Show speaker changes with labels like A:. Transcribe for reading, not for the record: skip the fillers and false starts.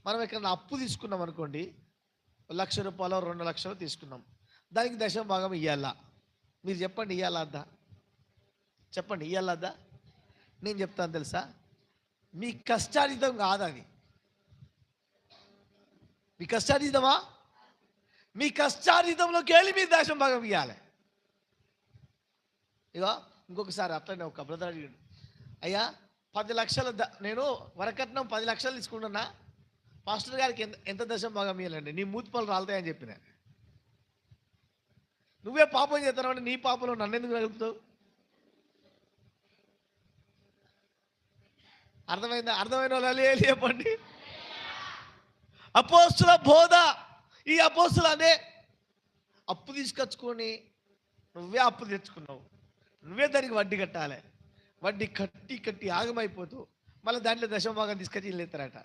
A: మనం ఎక్కడన్నా అప్పు తీసుకున్నాం అనుకోండి, ₹1,00,000 2,00,000 తీసుకున్నాం, దానికి దశమ భాగం ఇవ్వాలా? మీరు చెప్పండి, ఇవ్వాలా వద్దా? చెప్పండి, ఇవ్వాలా వద్దా? నేను చెప్తాను తెలుసా, మీ కష్టార్జితం కాదు అది. మీ కష్టార్జితమా? మీ కష్టార్జితంలోకి వెళ్ళి మీరు దశమ భాగం ఇవ్వాలి. ఇగో ఇంకొకసారి అట్లనే ఒక బ్రదర్ అడిగాడు, అయ్యా 10 లక్షల నేను వరకట్నం 10 లక్షలు తీసుకుంటున్నా, పాస్టర్ గారికి ఎంత దశమ భాగం ఇవ్వాలండి? నీ మూతి పనులు రాలుతాయని చెప్పిన. నువ్వే పాపం చేస్తున్నావు అంటే నీ పాపంలో నన్ను ఎందుకు కలుపుతావు? అర్థమైందా? అర్థమైన వాళ్ళు చెప్పండి. అపోస్తుల బోధ, ఈ అపోస్తులు అదే అప్పు తీసుకొచ్చుకొని నువ్వే అప్పు తెచ్చుకున్నావు, నువ్వే దానికి వడ్డీ కట్టాలి, వడ్డీ కట్టి కట్టి ఆగమైపోతూ మళ్ళీ దాంట్లో దశమ భాగం తీసుకొచ్చి లేతారట.